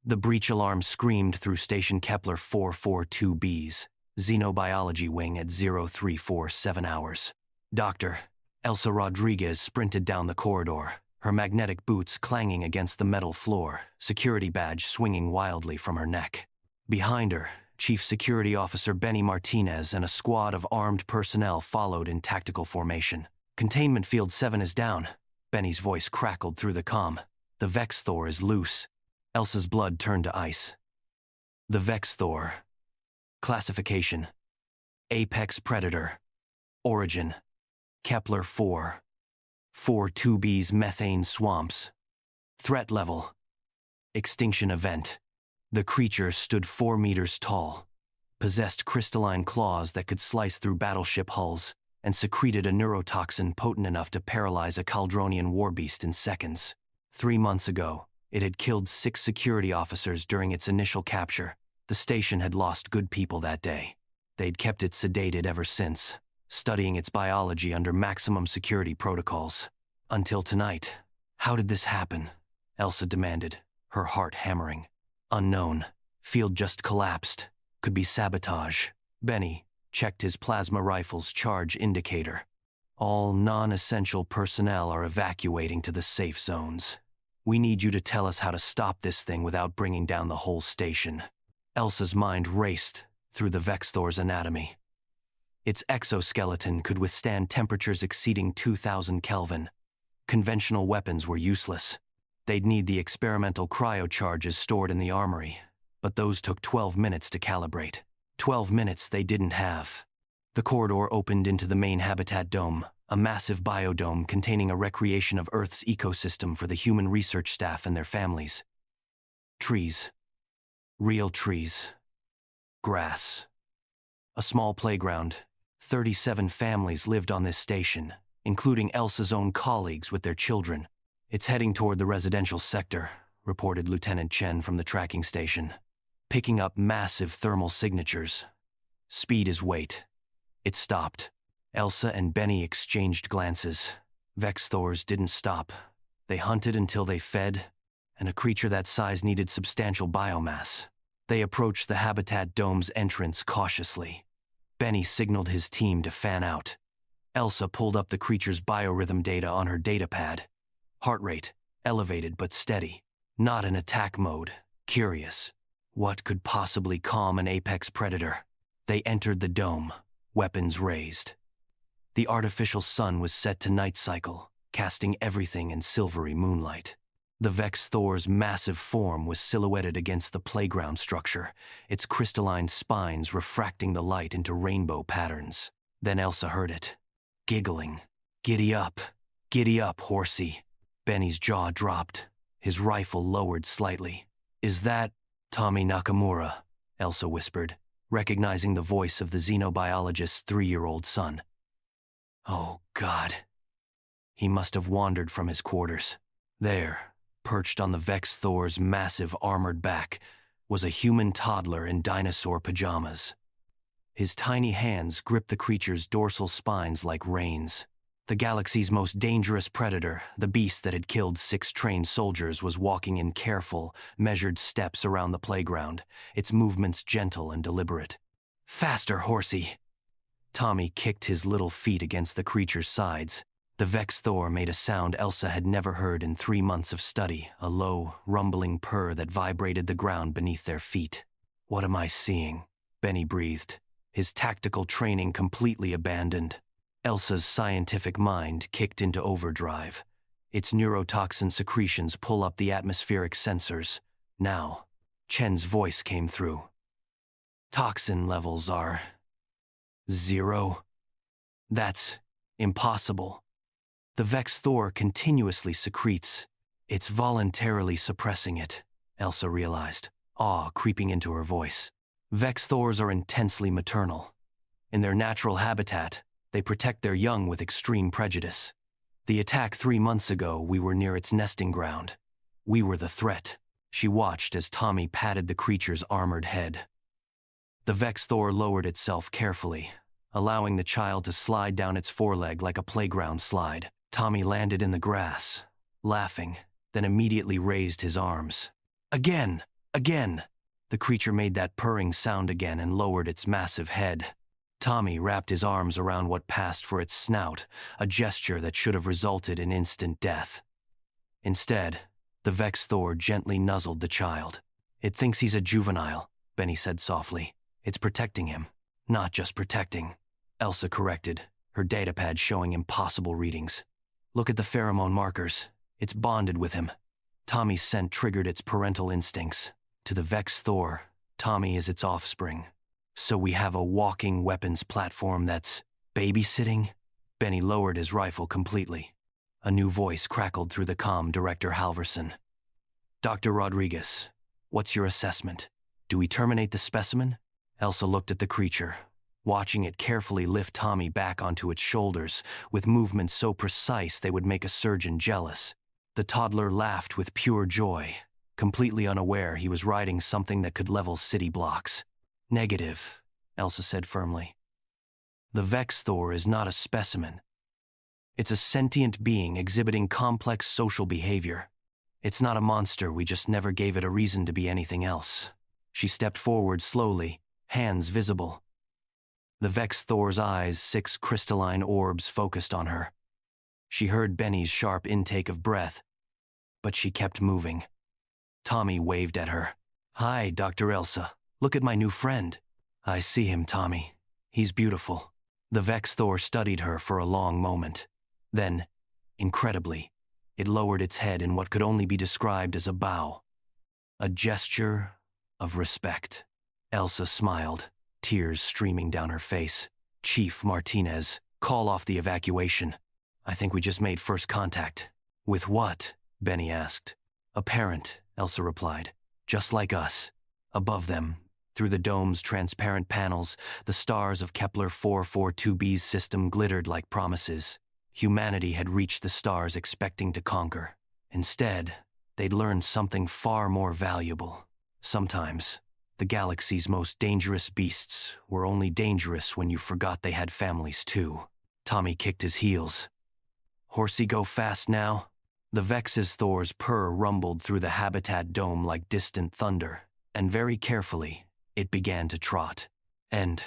The breach alarm screamed through Station Kepler 442b's Xenobiology Wing at 0347 hours. Doctor, Elsa Rodriguez sprinted down the corridor, her magnetic boots clanging against the metal floor, security badge swinging wildly from her neck. Behind her, Chief Security Officer Benny Martinez and a squad of armed personnel followed in tactical formation. Containment Field 7 is down. Benny's voice crackled through the comm. The Vex Thor is loose. Elsa's blood turned to ice. The Vex Thor. Classification: Apex Predator. Origin: Kepler 442b's methane swamps. Threat level: Extinction event. The creature stood 4 meters tall, possessed crystalline claws that could slice through battleship hulls, and secreted a neurotoxin potent enough to paralyze a Caldronian warbeast in seconds. 3 months ago, it had killed 6 security officers during its initial capture. The station had lost good people that day. They'd kept it sedated ever since, studying its biology under maximum security protocols. Until tonight. How did this happen? Elsa demanded, her heart hammering. Unknown. Field just collapsed. Could be sabotage. Benny checked his plasma rifle's charge indicator. All non-essential personnel are evacuating to the safe zones. We need you to tell us how to stop this thing without bringing down the whole station. Elsa's mind raced through the Vex Thor's anatomy. Its exoskeleton could withstand temperatures exceeding 2,000 Kelvin. Conventional weapons were useless. They'd need the experimental cryocharges stored in the armory, but those took 12 minutes to calibrate. 12 minutes they didn't have. The corridor opened into the main habitat dome, a massive biodome containing a recreation of Earth's ecosystem for the human research staff and their families. Trees. Real trees. Grass. A small playground. 37 families lived on this station, including Elsa's own colleagues with their children. It's heading toward the residential sector, reported Lieutenant Chen from the tracking station, picking up massive thermal signatures. Speed is weight. It stopped. Elsa and Benny exchanged glances. Vex Thors didn't stop. They hunted until they fed, and a creature that size needed substantial biomass. They approached the habitat dome's entrance cautiously. Benny signaled his team to fan out. Elsa pulled up the creature's biorhythm data on her datapad. Heart rate, elevated but steady. Not in attack mode. Curious. What could possibly calm an apex predator? They entered the dome, weapons raised. The artificial sun was set to night cycle, casting everything in silvery moonlight. The Vex Thor's massive form was silhouetted against the playground structure, its crystalline spines refracting the light into rainbow patterns. Then Elsa heard it, giggling. Giddy up, horsey." Benny's jaw dropped, his rifle lowered slightly. "Is that Tommy Nakamura?" Elsa whispered, recognizing the voice of the xenobiologist's 3-year-old son. Oh, God. He must have wandered from his quarters. There, perched on the Vex Thor's massive armored back, was a human toddler in dinosaur pajamas. His tiny hands gripped the creature's dorsal spines like reins. The galaxy's most dangerous predator, the beast that had killed 6 trained soldiers, was walking in careful, measured steps around the playground, its movements gentle and deliberate. "Faster, horsey!" Tommy kicked his little feet against the creature's sides. The Vex Thor made a sound Elsa had never heard in 3 months of study, a low, rumbling purr that vibrated the ground beneath their feet. "What am I seeing?" Benny breathed, his tactical training completely abandoned. Elsa's scientific mind kicked into overdrive. Its neurotoxin secretions pull up the atmospheric sensors. Now, Chen's voice came through. "Toxin levels are 0. That's impossible. The Vex Thor continuously secretes. It's voluntarily suppressing it," Elsa realized, awe creeping into her voice. Vex Thors are intensely maternal. In their natural habitat, they protect their young with extreme prejudice. The attack 3 months ago, we were near its nesting ground. We were the threat. She watched as Tommy patted the creature's armored head. The Vex Thor lowered itself carefully, allowing the child to slide down its foreleg like a playground slide. Tommy landed in the grass, laughing, then immediately raised his arms. "Again!" Again! The creature made that purring sound again and lowered its massive head. Tommy wrapped his arms around what passed for its snout, a gesture that should have resulted in instant death. Instead, the Vex Thor gently nuzzled the child. It thinks he's a juvenile, Benny said softly. It's protecting him. Not just protecting, Elsa corrected, her datapad showing impossible readings. Look at the pheromone markers. It's bonded with him. Tommy's scent triggered its parental instincts. To the Vex Thor, Tommy is its offspring. So we have a walking weapons platform that's babysitting? Benny lowered his rifle completely. A new voice crackled through the comm, Director Halverson. Dr. Rodriguez, what's your assessment? Do we terminate the specimen? Elsa looked at the creature, watching it carefully lift Tommy back onto its shoulders with movements so precise they would make a surgeon jealous. The toddler laughed with pure joy, completely unaware he was riding something that could level city blocks. Negative, Elsa said firmly. The Vex Thor is not a specimen. It's a sentient being exhibiting complex social behavior. It's not a monster, we just never gave it a reason to be anything else. She stepped forward slowly, hands visible. The Vex Thor's eyes, 6 crystalline orbs focused on her. She heard Benny's sharp intake of breath, but she kept moving. Tommy waved at her. Hi, Dr. Elsa. Look at my new friend. I see him, Tommy. He's beautiful. The Vex Thor studied her for a long moment. Then, incredibly, it lowered its head in what could only be described as a bow. A gesture of respect. Elsa smiled, tears streaming down her face. Chief Martinez, call off the evacuation. I think we just made first contact. With what? Benny asked. A parent, Elsa replied. Just like us. Above them, through the dome's transparent panels, the stars of Kepler 442b's system glittered like promises. Humanity had reached the stars expecting to conquer. Instead, they'd learned something far more valuable. Sometimes, the galaxy's most dangerous beasts were only dangerous when you forgot they had families too. Tommy kicked his heels. Horsey go fast now? The Vex's Thor's purr rumbled through the habitat dome like distant thunder, and very carefully, it began to trot. And,